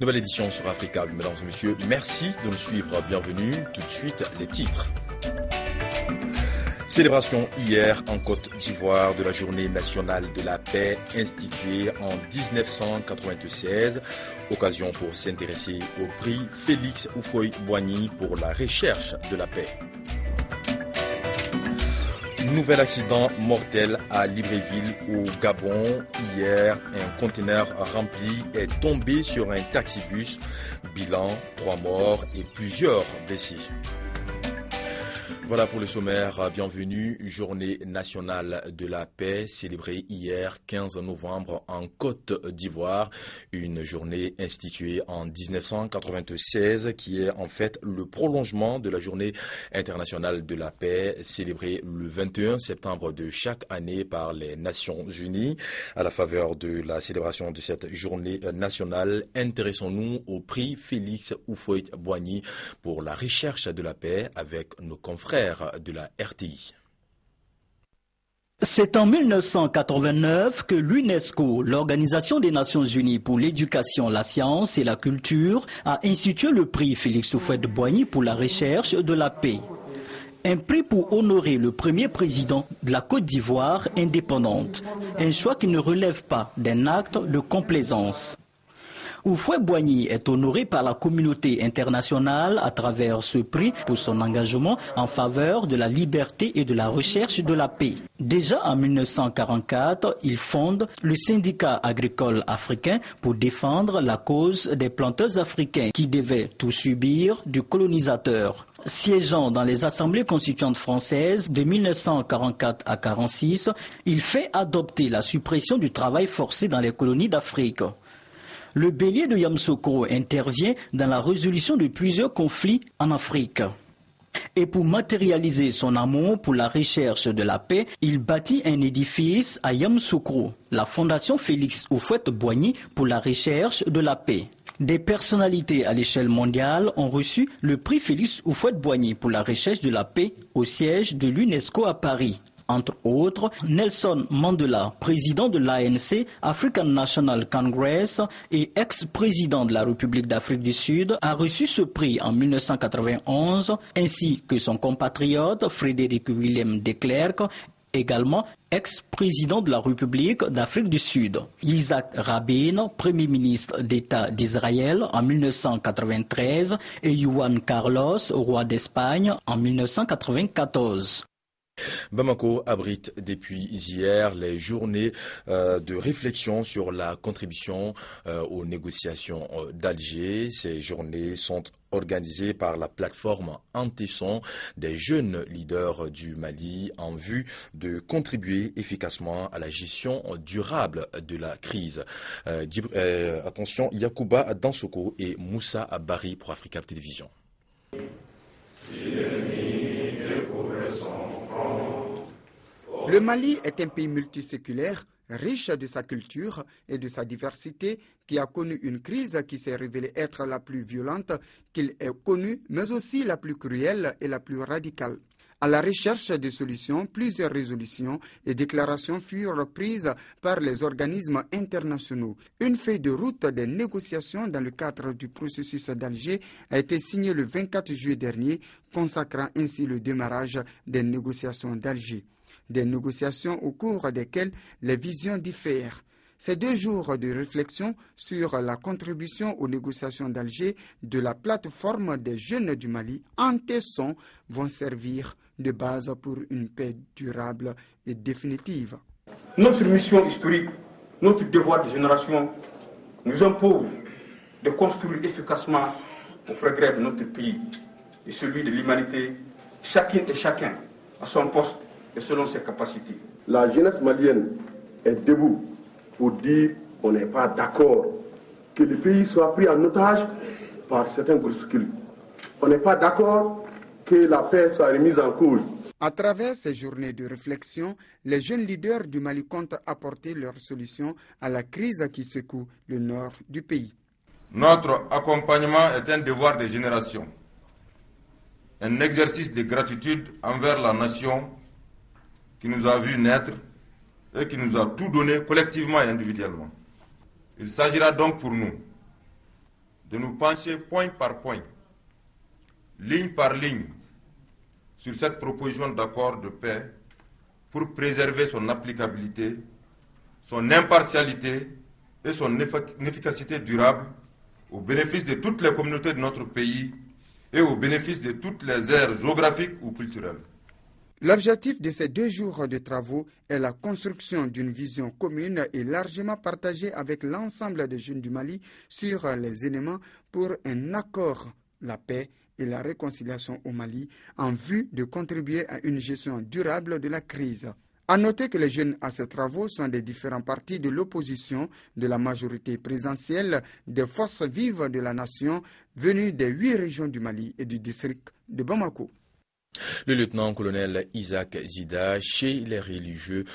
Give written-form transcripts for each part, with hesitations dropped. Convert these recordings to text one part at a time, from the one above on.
Nouvelle édition sur Africa. Mesdames et messieurs, merci de nous suivre. Bienvenue. Tout de suite, les titres. Célébration hier en Côte d'Ivoire de la Journée nationale de la paix instituée en 1996. Occasion pour s'intéresser au prix Félix Houphouët-Boigny pour la recherche de la paix. Nouvel accident mortel à Libreville au Gabon. Hier, un conteneur rempli est tombé sur un taxibus. Bilan, 3 morts et plusieurs blessés. Voilà pour le sommaire. Bienvenue. Journée nationale de la paix célébrée hier 15 novembre en Côte d'Ivoire. Une journée instituée en 1996 qui est en fait le prolongement de la journée internationale de la paix célébrée le 21 septembre de chaque année par les Nations Unies. À la faveur de la célébration de cette journée nationale, intéressons-nous au prix Félix Houphouët-Boigny pour la recherche de la paix avec nos confrères de la RTI. C'est en 1989 que l'UNESCO, l'Organisation des Nations Unies pour l'éducation, la science et la culture, a institué le prix Félix Houphouët-Boigny pour la recherche de la paix. Un prix pour honorer le premier président de la Côte d'Ivoire indépendante. Un choix qui ne relève pas d'un acte de complaisance. Houphouët-Boigny est honoré par la communauté internationale à travers ce prix pour son engagement en faveur de la liberté et de la recherche de la paix. Déjà en 1944, il fonde le syndicat agricole africain pour défendre la cause des planteurs africains qui devaient tout subir du colonisateur. Siégeant dans les assemblées constituantes françaises de 1944 à 1946, il fait adopter la suppression du travail forcé dans les colonies d'Afrique. Le bélier de Yamoussoukro intervient dans la résolution de plusieurs conflits en Afrique. Et pour matérialiser son amour pour la recherche de la paix, il bâtit un édifice à Yamoussoukro, la Fondation Félix Houphouët-Boigny pour la recherche de la paix. Des personnalités à l'échelle mondiale ont reçu le prix Félix Houphouët-Boigny pour la recherche de la paix au siège de l'UNESCO à Paris. Entre autres, Nelson Mandela, président de l'ANC, African National Congress et ex-président de la République d'Afrique du Sud, a reçu ce prix en 1991, ainsi que son compatriote Frédéric Willem de Klerk, également ex-président de la République d'Afrique du Sud. Isaac Rabin, premier ministre d'État d'Israël en 1993 et Juan Carlos, roi d'Espagne en 1994. Bamako abrite depuis hier les journées de réflexion sur la contribution aux négociations d'Alger. Ces journées sont organisées par la plateforme Antesson des jeunes leaders du Mali en vue de contribuer efficacement à la gestion durable de la crise. Attention, Yacouba Dansoko et Moussa Abari pour Africa Télévision. Le Mali est un pays multiséculaire, riche de sa culture et de sa diversité, qui a connu une crise qui s'est révélée être la plus violente qu'il ait connue, mais aussi la plus cruelle et la plus radicale. À la recherche de solutions, plusieurs résolutions et déclarations furent prises par les organismes internationaux. Une feuille de route des négociations dans le cadre du processus d'Alger a été signée le 24 juillet dernier, consacrant ainsi le démarrage des négociations d'Alger. Des négociations au cours desquelles les visions diffèrent. Ces 2 jours de réflexion sur la contribution aux négociations d'Alger de la plateforme des jeunes du Mali, Antesson, vont servir de base pour une paix durable et définitive. Notre mission historique, notre devoir de génération nous impose de construire efficacement au progrès de notre pays et celui de l'humanité, chacun et chacun à son poste et selon ses capacités. La jeunesse malienne est debout pour dire qu'on n'est pas d'accord que le pays soit pris en otage par certains groupuscules. On n'est pas d'accord que la paix soit remise en cause. À travers ces journées de réflexion, les jeunes leaders du Mali comptent apporter leurs solutions à la crise qui secoue le nord du pays. Notre accompagnement est un devoir de génération, un exercice de gratitude envers la nation qui nous a vu naître et qui nous a tout donné collectivement et individuellement. Il s'agira donc pour nous de nous pencher point par point, ligne par ligne, sur cette proposition d'accord de paix pour préserver son applicabilité, son impartialité et son efficacité durable au bénéfice de toutes les communautés de notre pays et au bénéfice de toutes les aires géographiques ou culturelles. L'objectif de ces 2 jours de travaux est la construction d'une vision commune et largement partagée avec l'ensemble des jeunes du Mali sur les éléments pour un accord, la paix et la réconciliation au Mali en vue de contribuer à une gestion durable de la crise. À noter que les jeunes à ces travaux sont des différents partis de l'opposition, de la majorité présidentielle, des forces vives de la nation venues des 8 régions du Mali et du district de Bamako. Le lieutenant-colonel Isaac Zida chez les religieux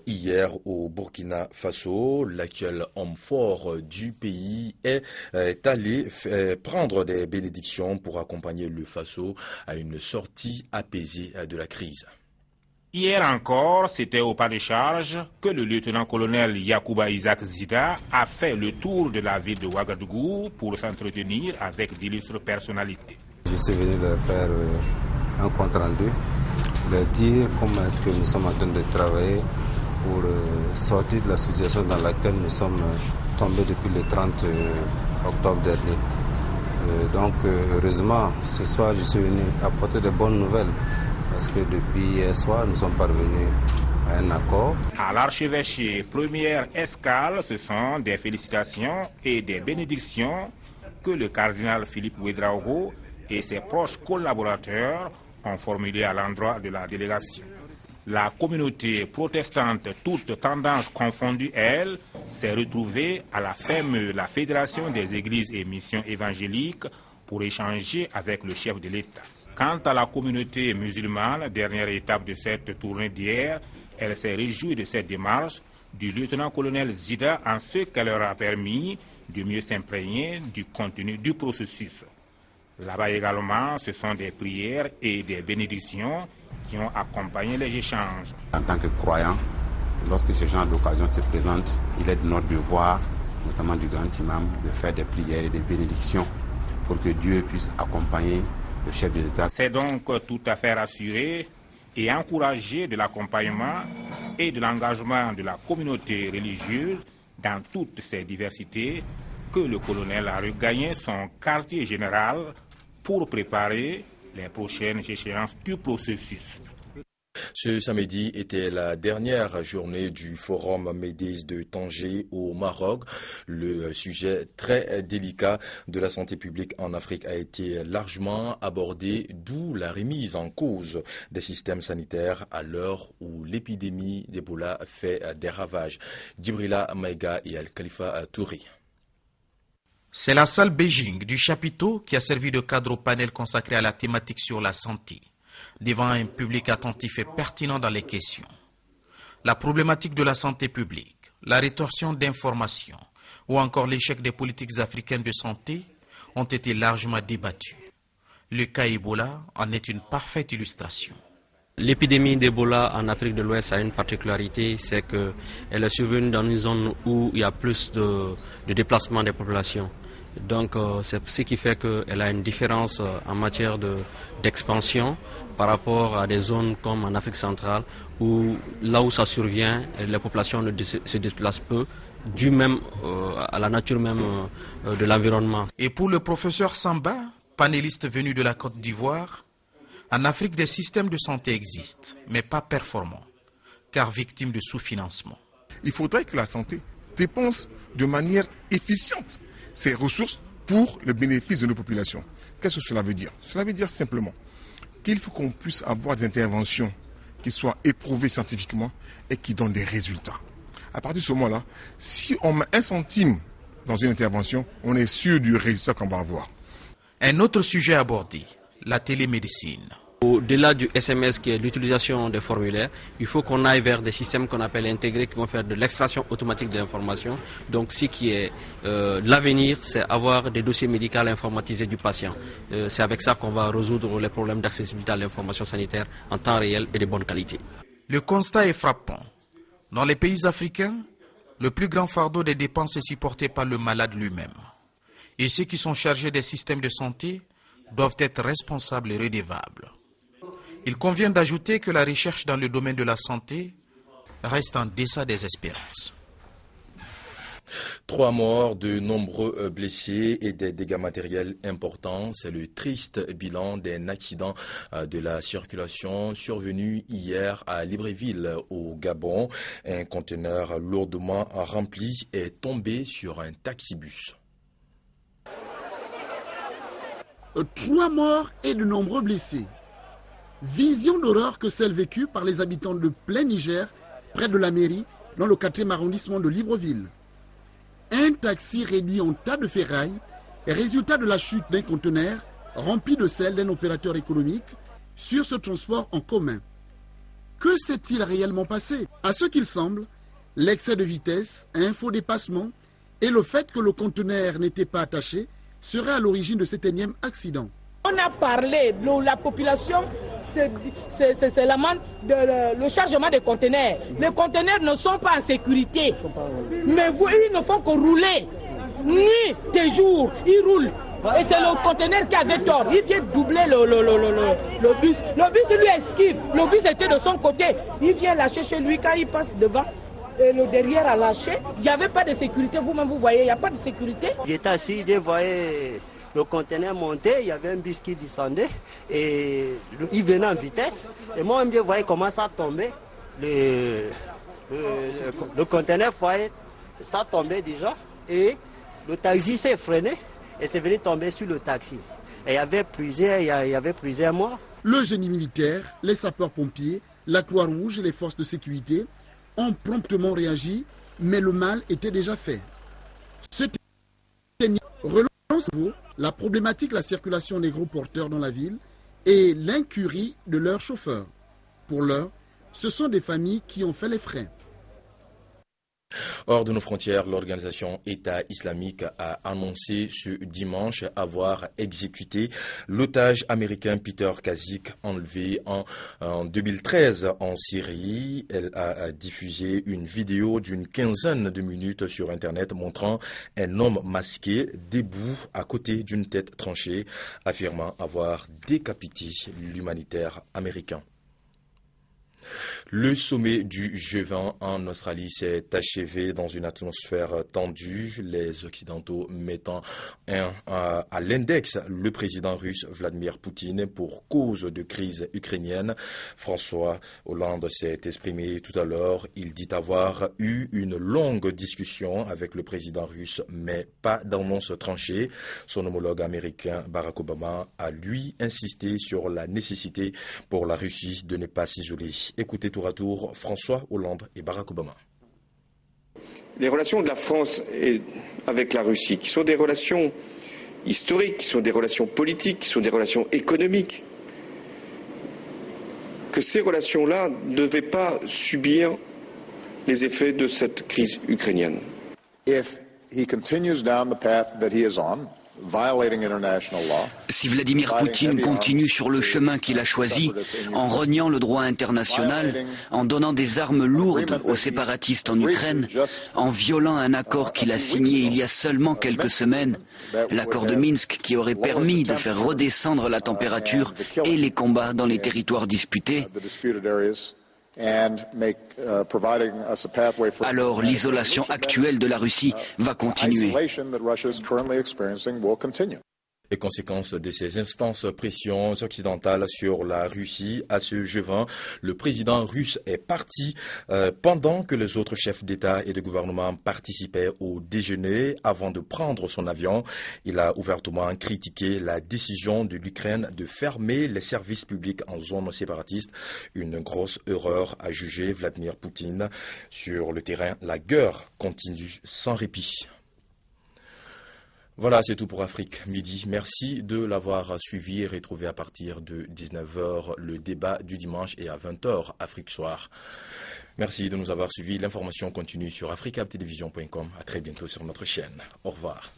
hier au Burkina Faso. L'actuel homme fort du pays est allé prendre des bénédictions pour accompagner le Faso à une sortie apaisée de la crise. Hier encore, c'était au pas de charge que le lieutenant-colonel Yacouba Isaac Zida a fait le tour de la ville de Ouagadougou pour s'entretenir avec d'illustres personnalités. Je suis venu leur faire un compte rendu, leur dire comment est-ce que nous sommes en train de travailler pour sortir de la situation dans laquelle nous sommes tombés depuis le 30 octobre dernier. Donc heureusement, ce soir je suis venu apporter de bonnes nouvelles parce que depuis hier soir nous sommes parvenus à un accord. À l'archevêché, première escale, ce sont des félicitations et des bénédictions que le cardinal Philippe Ouédraogo et ses proches collaborateurs ont formulé à l'endroit de la délégation. La communauté protestante, toutes tendances confondues, elle, s'est retrouvée à la FEME, la Fédération des Églises et Missions évangéliques, pour échanger avec le chef de l'État. Quant à la communauté musulmane, dernière étape de cette tournée d'hier, elle s'est réjouie de cette démarche du lieutenant-colonel Zida en ce qu'elle leur a permis de mieux s'imprégner du contenu du processus. Là-bas également, ce sont des prières et des bénédictions qui ont accompagné les échanges. En tant que croyant, lorsque ce genre d'occasion se présente, il est de notre devoir, notamment du grand imam, de faire des prières et des bénédictions pour que Dieu puisse accompagner le chef de l'État. C'est donc tout à fait rassuré et encouragé de l'accompagnement et de l'engagement de la communauté religieuse dans toutes ses diversités que le colonel a regagné son quartier général pour préparer les prochaines échéances du processus. Ce samedi était la dernière journée du forum MEDES de Tanger au Maroc. Le sujet très délicat de la santé publique en Afrique a été largement abordé, d'où la remise en cause des systèmes sanitaires à l'heure où l'épidémie d'Ebola fait des ravages. Djibrila Maïga et Al-Khalifa Touré. C'est la salle Beijing du chapiteau qui a servi de cadre au panel consacré à la thématique sur la santé, devant un public attentif et pertinent dans les questions. La problématique de la santé publique, la rétorsion d'informations ou encore l'échec des politiques africaines de santé ont été largement débattus. Le cas Ebola en est une parfaite illustration. L'épidémie d'Ebola en Afrique de l'Ouest a une particularité, c'est qu'elle est survenue dans une zone où il y a plus de déplacement des populations. Donc c'est ce qui fait qu'elle a une différence en matière d'expansion par rapport à des zones comme en Afrique centrale où là où ça survient, les populations se déplacent peu, dû même à la nature même de l'environnement. Et pour le professeur Samba, panéliste venu de la Côte d'Ivoire, en Afrique des systèmes de santé existent, mais pas performants, car victimes de sous-financement. Il faudrait que la santé dépense de manière efficiente ces ressources pour le bénéfice de nos populations. Qu'est-ce que cela veut dire? Cela veut dire simplement qu'il faut qu'on puisse avoir des interventions qui soient éprouvées scientifiquement et qui donnent des résultats. À partir de ce moment-là, si on met 1 centime dans une intervention, on est sûr du résultat qu'on va avoir. Un autre sujet abordé, la télémédecine. Au-delà du SMS qui est l'utilisation des formulaires, il faut qu'on aille vers des systèmes qu'on appelle intégrés qui vont faire de l'extraction automatique de l'information. Donc ce qui est l'avenir, c'est avoir des dossiers médicaux informatisés du patient. C'est avec ça qu'on va résoudre les problèmes d'accessibilité à l'information sanitaire en temps réel et de bonne qualité. Le constat est frappant. Dans les pays africains, le plus grand fardeau des dépenses est supporté par le malade lui-même. Et ceux qui sont chargés des systèmes de santé doivent être responsables et redevables. Il convient d'ajouter que la recherche dans le domaine de la santé reste en deçà des espérances. 3 morts, de nombreux blessés et des dégâts matériels importants. C'est le triste bilan d'un accident de la circulation survenu hier à Libreville, au Gabon. Un conteneur lourdement rempli est tombé sur un taxibus. 3 morts et de nombreux blessés. Vision d'horreur que celle vécue par les habitants de Plein Niger, près de la mairie, dans le 4e arrondissement de Libreville. Un taxi réduit en tas de ferraille, résultat de la chute d'un conteneur rempli de sel d'un opérateur économique sur ce transport en commun. Que s'est-il réellement passé? À ce qu'il semble, l'excès de vitesse, un faux dépassement et le fait que le conteneur n'était pas attaché serait à l'origine de cet énième accident. On a parlé, la population se lamente le chargement des conteneurs. Les conteneurs ne sont pas en sécurité. Mais ils ne font que rouler. Nuit et jour, ils roulent. Et c'est le conteneur qui avait tort. Il vient doubler le bus. Le bus lui esquive. Le bus était de son côté. Il vient lâcher chez lui quand il passe devant. Et le derrière a lâché. Il n'y avait pas de sécurité. Vous-même, vous voyez, il n'y a pas de sécurité. J'étais assis, je voyais le conteneur monter, il y avait un bus qui descendait et il venait en vitesse. Et moi-même, je voyais comment ça tombait. Le conteneur, ça tombait déjà et le taxi s'est freiné et c'est venu tomber sur le taxi. Et il y avait plusieurs morts. Le génie militaire, les sapeurs-pompiers, la Croix-Rouge et les forces de sécurité ont promptement réagi, mais le mal était déjà fait. Ce relance la problématique de la circulation des gros porteurs dans la ville et l'incurie de leurs chauffeurs. Pour l'heure, ce sont des familles qui ont fait les frais. Hors de nos frontières, l'organisation État islamique a annoncé ce dimanche avoir exécuté l'otage américain Peter Kazik enlevé en 2013 en Syrie. Elle a diffusé une vidéo d'une 15aine de minutes sur Internet montrant un homme masqué debout à côté d'une tête tranchée, affirmant avoir décapité l'humanitaire américain. Le sommet du G20 en Australie s'est achevé dans une atmosphère tendue, les Occidentaux mettant à l'index le président russe Vladimir Poutine pour cause de crise ukrainienne. François Hollande s'est exprimé tout à l'heure. Il dit avoir eu une longue discussion avec le président russe, mais pas d'annonce tranchée. Son homologue américain Barack Obama a lui insisté sur la nécessité pour la Russie de ne pas s'isoler. Écoutez tour à tour François Hollande et Barack Obama. Les relations de la France avec la Russie, qui sont des relations historiques, qui sont des relations politiques, qui sont des relations économiques, que ces relations-là ne devaient pas subir les effets de cette crise ukrainienne. If he continues down the path that he is on, si Vladimir Poutine continue sur le chemin qu'il a choisi, en reniant le droit international, en donnant des armes lourdes aux séparatistes en Ukraine, en violant un accord qu'il a signé il y a seulement quelques semaines, l'accord de Minsk qui aurait permis de faire redescendre la température et les combats dans les territoires disputés, alors l'isolation actuelle de la Russie va continuer. Et conséquence de ces instances pressions occidentales sur la Russie à ce G20, le président russe est parti pendant que les autres chefs d'État et de gouvernement participaient au déjeuner avant de prendre son avion. Il a ouvertement critiqué la décision de l'Ukraine de fermer les services publics en zone séparatiste. Une grosse erreur, a jugé Vladimir Poutine. Sur le terrain, la guerre continue sans répit. Voilà, c'est tout pour Afrique Midi. Merci de l'avoir suivi et retrouvé à partir de 19h le débat du dimanche et à 20h Afrique Soir. Merci de nous avoir suivis. L'information continue sur africabtelevision.com. À très bientôt sur notre chaîne. Au revoir.